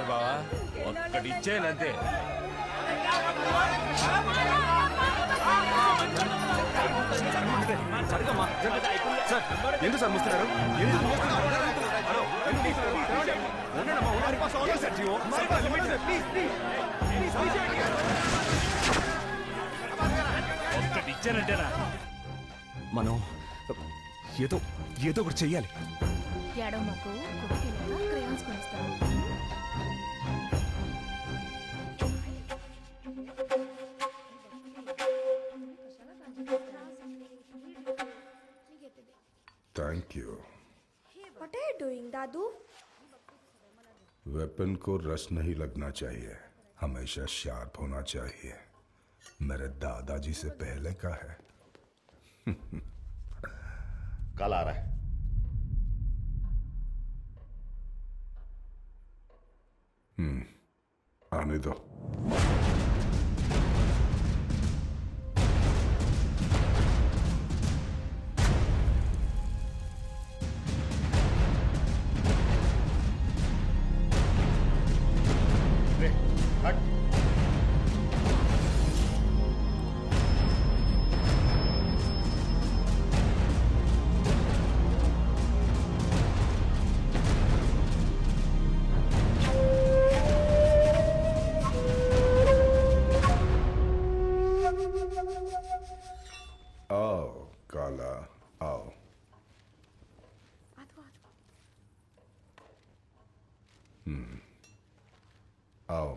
ఇచ్చేస్తారు బావా, ఒక్కటి ఇచ్చేయాలంతే. ఎందుకు సార్ ముస్తున్నారు? ఒక్కటి ఇచ్చారంటేనా? మనం ఏదో ఏదో ఒకటి చెయ్యాలి. ఏడవ మాకు క్రేయాన్స్ కొనిస్తాను. Thank you. What are you doing, दादू? वेपन को रस नहीं लगना चाहिए, हमेशा शार्प होना चाहिए। मेरे दादाजी से पहले का है। कल आ रहा है। आने दो। हट। आओ काला, आओ। आओ।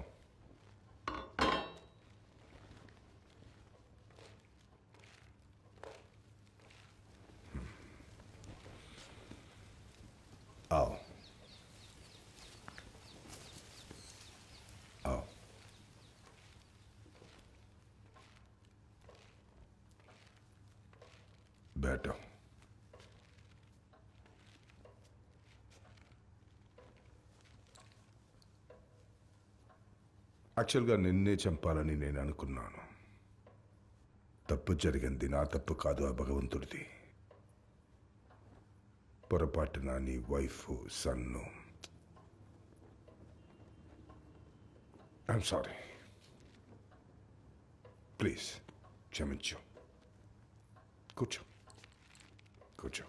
आओ आओ। बैठो। యాక్చువల్గా నిన్నే చంపాలని నేను అనుకున్నాను. తప్పు జరిగింది నా తప్పు కాదు, ఆ భగవంతుడిది. పొరపాటున నీ వైఫ్ సన్ను. ఐఎమ్ సారీ, ప్లీజ్ క్షమించు. కూర్చో కూర్చో.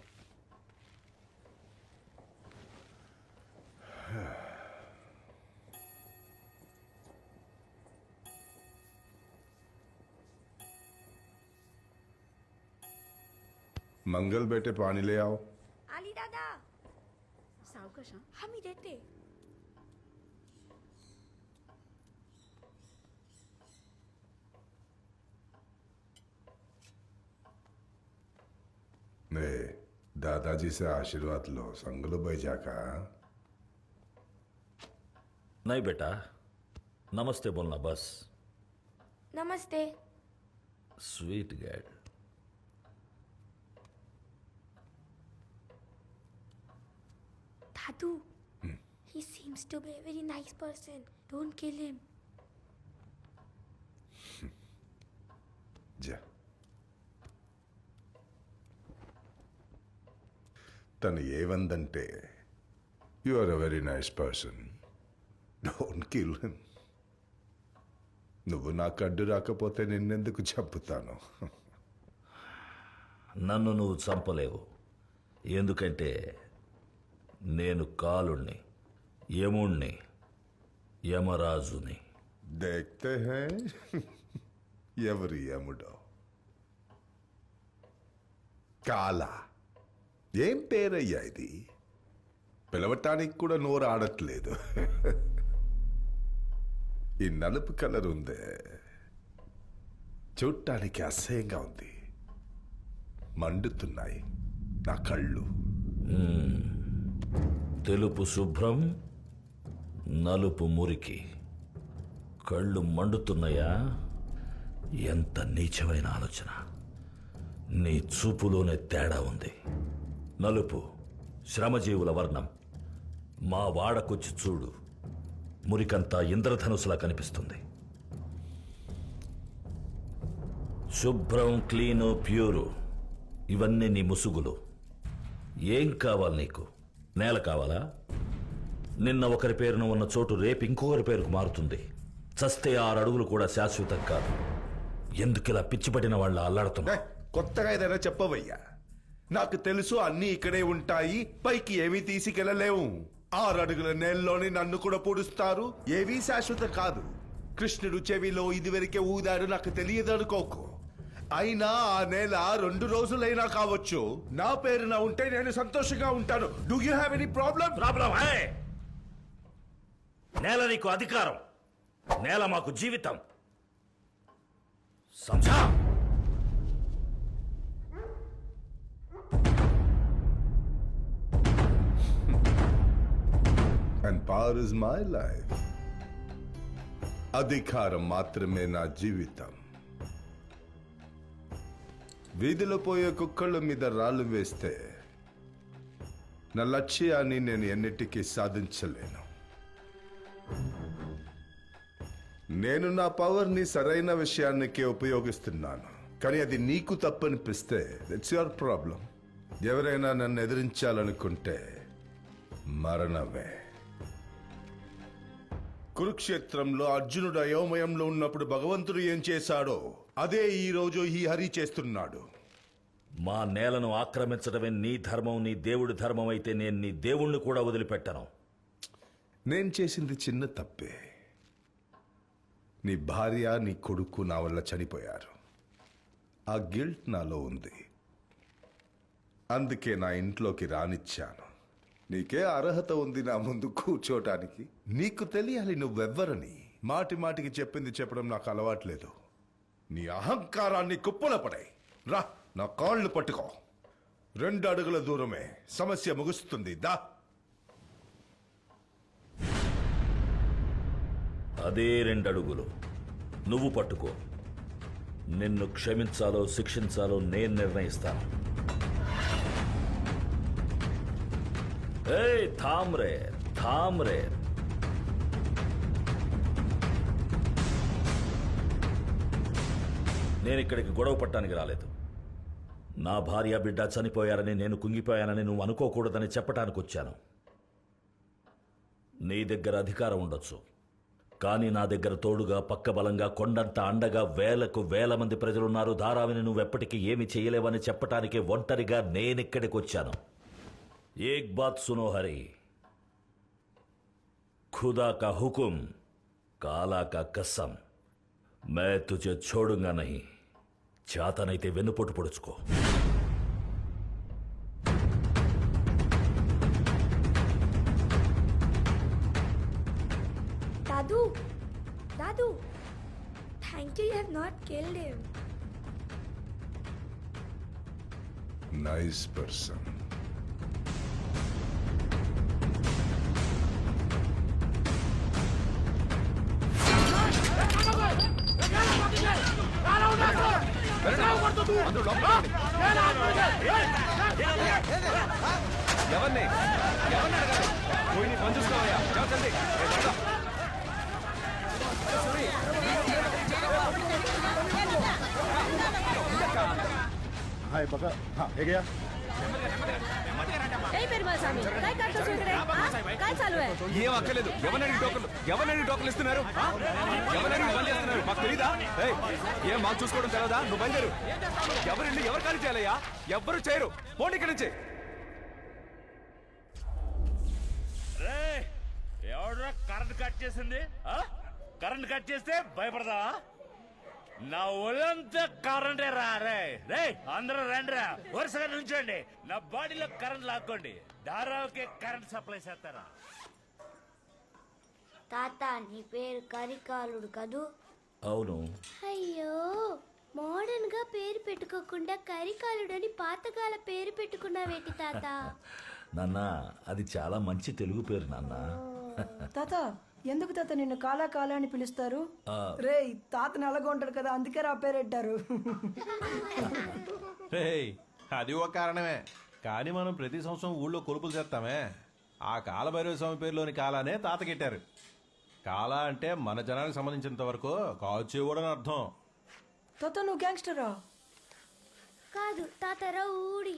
मंगल बेटे पानी ले आओ। आली दादा, सावकाश हा. हा मी देते. ने दादाजी से आशीर्वाद लो, संग लो बैजा का। नहीं बेटा, नमस्ते बोलना बस। नमस्ते. Sweet girl. Dadu, he seems to be a very nice person. Don't kill him. जा। తను ఏవందంటే, you are a very nice person, don't kill him. నువ్వు నాకు అడ్డు రాకపోతే నిన్నెందుకు చంపుతాను? నన్ను నువ్వు చంపలేవు, ఎందుకంటే నేను కాలుణ్ణి, యముణ్ణి, యమరాజుని. దేఖ్తే హై ఎవరి యముడో. కాలా ఏం పేరయ్యా ఇది? పిలవటానికి కూడా నోరు ఆడట్లేదు. ఈ నలుపు కలర్ ఉందే, చూడటానికి అసహ్యంగా ఉంది. మండుతున్నాయి నా కళ్ళు. తెలుపు శుభ్రం, నలుపు మురికి. కళ్ళు మండుతున్నాయా? ఎంత నీచమైన ఆలోచన. నీ చూపులోనే తేడా ఉంది. నలుపు శ్రమజీవుల వర్ణం. మా వాడకొచ్చి చూడు, మురికంతా ఇంద్రధనుసులా కనిపిస్తుంది. శుభ్రం, క్లీను, ప్యూరు ఇవన్నీ నీ ముసుగులు. ఏం కావాలి నీకు? నేల కావాలా? నిన్న ఒకరి పేరున ఉన్న చోటు రేపు ఇంకొకరి పేరుకు మారుతుంది. చస్తే 6 అడుగులు కూడా శాశ్వతం కాదు. ఎందుకిలా పిచ్చిపడిన వాళ్ళ అల్లాడుతున్నా? కొత్తగా ఏదైనా చెప్పవయ్యా. నాకు తెలుసు అన్నీ ఇక్కడే ఉంటాయి, పైకి ఏమీ తీసుకెళ్లలేవు. 6 అడుగుల నేలలోనే నన్ను కూడా పూడుస్తారు. ఏవీ శాశ్వతం కాదు. కృష్ణుడు చెవిలో ఇదివరకే ఊదాడు, నాకు తెలియదు అనుకోకు. అయినా ఆ నేల 2 రోజులైనా కావచ్చు. నా పేరున ఉంటే నేను సంతోషంగా ఉంటాను. Do you have any problem? Problem నేల నీకు అధికారం, నేల మాకు జీవితం. సంజా And power is my life. అధికారం మాత్రమే నా జీవితం. వీధిలో పోయే కుక్కళ్ళ మీద రాళ్ళు వేస్తే నా లక్ష్యాన్ని నేను ఎన్నిటికీ సాధించలేను. నేను నా పవర్ని సరైన విషయానికే ఉపయోగిస్తున్నాను. కానీ అది నీకు తప్పనిపిస్తే ఇట్స్ యువర్ ప్రాబ్లం. ఎవరైనా నన్ను ఎదిరించాలనుకుంటే మరణమే. కురుక్షేత్రంలో అర్జునుడు అయోమయంలో ఉన్నప్పుడు భగవంతుడు ఏం చేశాడో అదే ఈ రోజు ఈ హరి చేస్తున్నాడు. మా నేలను ఆక్రమించడమే నీ ధర్మం, నీ దేవుడి ధర్మం అయితే నేను నీ దేవుణ్ణి కూడా వదిలిపెట్టను. నేను చేసింది చిన్న తప్పే. నీ భార్య నీ కొడుకు నా వల్ల చనిపోయారు. ఆ గిల్ట్ నాలో ఉంది. అందుకే నా ఇంట్లోకి రానిచ్చాను. నీకే అర్హత ఉంది నా ముందు కూర్చోటానికి. నీకు తెలియాలి నువ్వెవ్వరని. మాటి మాటికి చెప్పింది చెప్పడం నాకు అలవాట్లేదు. నీ అహంకారాన్ని కుప్పల పడాయి. రా, నా కాళ్ళు పట్టుకో. 2 అడుగుల దూరమే, సమస్య ముగుస్తుంది. దా. అదే 2 అడుగులు నువ్వు పట్టుకో. నిన్ను క్షమించాలో శిక్షించాలో నేను నిర్ణయిస్తాను. ఏయ్ థామ్రే, థామ్రే. నేను ఇక్కడికి గొడవ పట్టడానికి రాలేదు. నా భార్య బిడ్డ చనిపోయారని, నేను కుంగిపోయానని నువ్వు అనుకోకూడదని చెప్పటానికి వచ్చాను. నీ దగ్గర అధికారం ఉండొచ్చు, కానీ నా దగ్గర తోడుగా, పక్క బలంగా, కొండంత అండగా వేలకు వేల మంది ప్రజలున్నారు. ధారావిని నువ్వెప్పటికీ ఏమి చేయలేవని చెప్పటానికి ఒంటరిగా నేనిక్కడికి వచ్చాను. एक बात सुनो हरी, खुदा का हुक्म, काला का कसम, मैं तुझे छोड़ूंगा नहीं. चाहता వెన్నుపోటు పొడుచుకో. Dadu, Dadu, thank you have not killed him. Nice person. ఎవరిని అడగాలి? పోయి నీ పని చూసుకోవయ్యా. చల్లండి. हाय बघा हा हे घ्या. ए पेरुमाल स्वामी, काय करतो इकडे? काय चालू आहे? ఏం అక్కర్లేదు. ఎవరిని టోకన్లు ఇస్తున్నారు? ఎవరిని పని చేస్తున్నారు? మాకు తెలీదా? ఏయ్, ఏం మాకు చూసుకోవడం తెలదా? నువ్వు బయలుదేరు. ఎవరిల్లు ఎవరు ఖాళీ చేయాలయ్యా? ఎవ్వరు చేయరు. పోండి ఇక్కడి నుంచి. ఎవడరా కరెంట్ కట్ చేసింది? కరెంట్ కట్ చేస్తే భయపడదా? నా ఒళ్ళంతా కరెంటే రా. రే అందరూ రండిరా, వరుసగా నుంచోండి. నా బాడీలో కరెంట్ లాక్కోండి. ధారావుకే కరెంట్ సప్లై చేస్తారా? తాత నీ పేరు కరికాలుడు కదూ? అవును. అయ్యో, మోడర్న్ గా పేరు పెట్టుకోకుండా కరికాలుడని పాతకాల పేరు పెట్టుకున్నావేటి తాత? నాన్న, అది చాలా మంచి తెలుగు పేరు నాన్న. తాత, ఎందుకు తాత నిన్ను కాలా కాలా అని పిలుస్తారు? రే, తాతని అలాగ ఉంటాడు కదా, అందుకే ఆ పేరెట్టారు. అది ఒక కారణమే. కానీ మనం ప్రతి సంవత్సరం ఊళ్ళో కొలుపులు చేస్తామే. ఆ కాలభైరవ స్వామి పేరులోని కాలానే తాతకెట్టారు. కాల అంటే మన జనానికి సంబంధించినంత వరకు కాచేవాడు అని అర్థం. తాత నువ్వు గ్యాంగ్స్టరా? కాదు తాత, రౌడీ.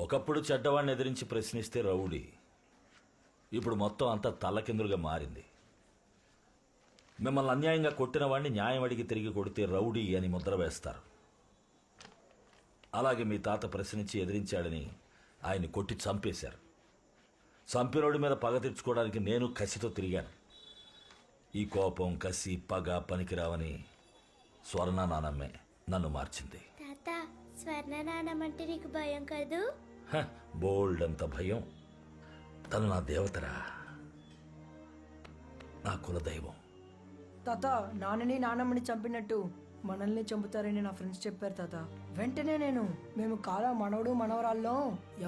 ఒకప్పుడు చెడ్డవాడిని ఎదిరించి ప్రశ్నిస్తే రౌడీ, ఇప్పుడు మొత్తం అంతా తల్లకిందులుగా మారింది. మిమ్మల్ని అన్యాయంగా కొట్టిన వాడిని న్యాయం అడిగి తిరిగి కొడితే రౌడీ అని ముద్ర వేస్తారు. అలాగే మీ తాత ప్రశ్నించి ఎదిరించాడని ఆయన్ని కొట్టి చంపేశారు. చంపినోడి మీద పగ తెచ్చుకోవడానికి నేను కసితో తిరిగాను. ఈ కోపం, కసి, పగ పనికిరావని స్వర్ణ నానమ్మే నన్ను మార్చింది. తాత స్వర్ణ నానమంటే నీకు భయం కదూ? బోల్డ్ అంత భయం. తను నా దేవతరా, నా కులదైవం. తాత నాన్నని నాన్నమ్మని చంపినట్టు మనల్ని చంపుతారని నా ఫ్రెండ్స్ చెప్పారు తాత. వెంటనే మేము కాలా మనవడు మనవరాల్లో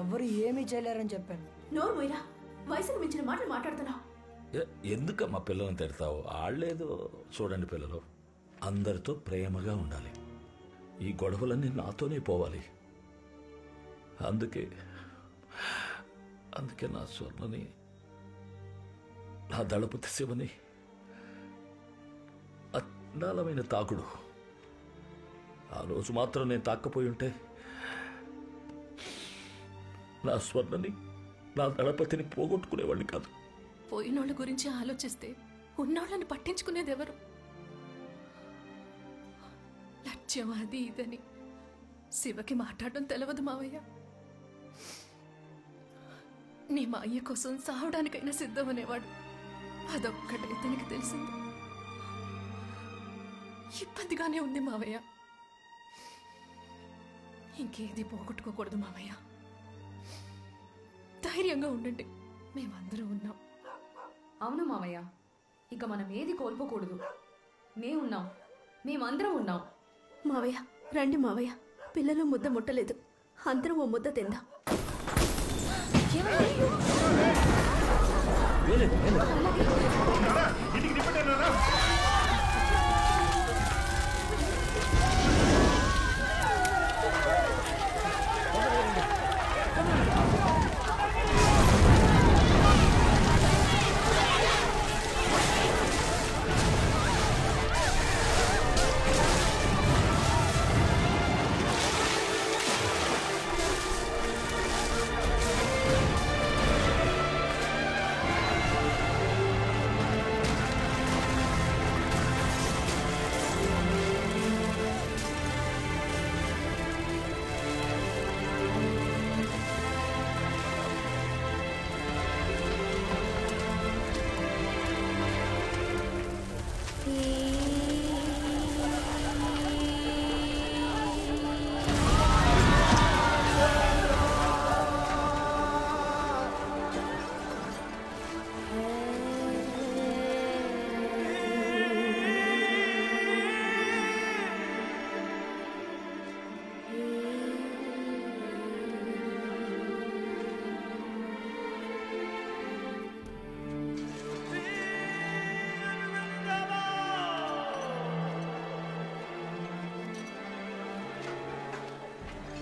ఎవరు ఏమీ చేయలేరని చెప్పాను. నోరు మొయ్యరా, వయసుకు మించిన మాటలు మాట్లాడుతున్నావు. ఎందుకమ్మా పిల్లల్ని తిడతావు? ఆడలేదు. చూడండి పిల్లలు, అందరితో ప్రేమగా ఉండాలి. ఈ గొడవలన్నీ నాతోనే పోవాలి. అందుకే నా స్వర్ణని, నా దళపతి శివని అత్నాలమైన తాకుడు. ఆ రోజు మాత్రం నేను తాక్కపోయి ఉంటే నా స్వర్ణని, నా దళపతిని పోగొట్టుకునేవాడిని కాదు. పోయినోళ్ళ గురించి ఆలోచిస్తే ఉన్నోళ్ళని పట్టించుకునేది ఎవరు? లక్ష్యం అది ఇదని శివకి మాట్లాడడం తెలవదు మావయ్య. నీ మా అయ్య కోసం సావడానికైనా సిద్ధమనేవాడు. అదొక్కటే ఇతనికి తెలిసింది. ఇబ్బందిగానే ఉంది మావయ్య. ఇంకేది పోగొట్టుకోకూడదు మావయ్య. ధైర్యంగా ఉండండి, మేమందరం ఉన్నాం. అవును మామయ్య, ఇక మనం ఏది కోల్పోకూడదు. మేమున్నాం, మేమందరం ఉన్నాం. మావయ్య రండి మావయ్య, పిల్లలు ముద్ద ముట్టలేదు, అందరం ఓ ముద్ద తిందాం. ఇంటికి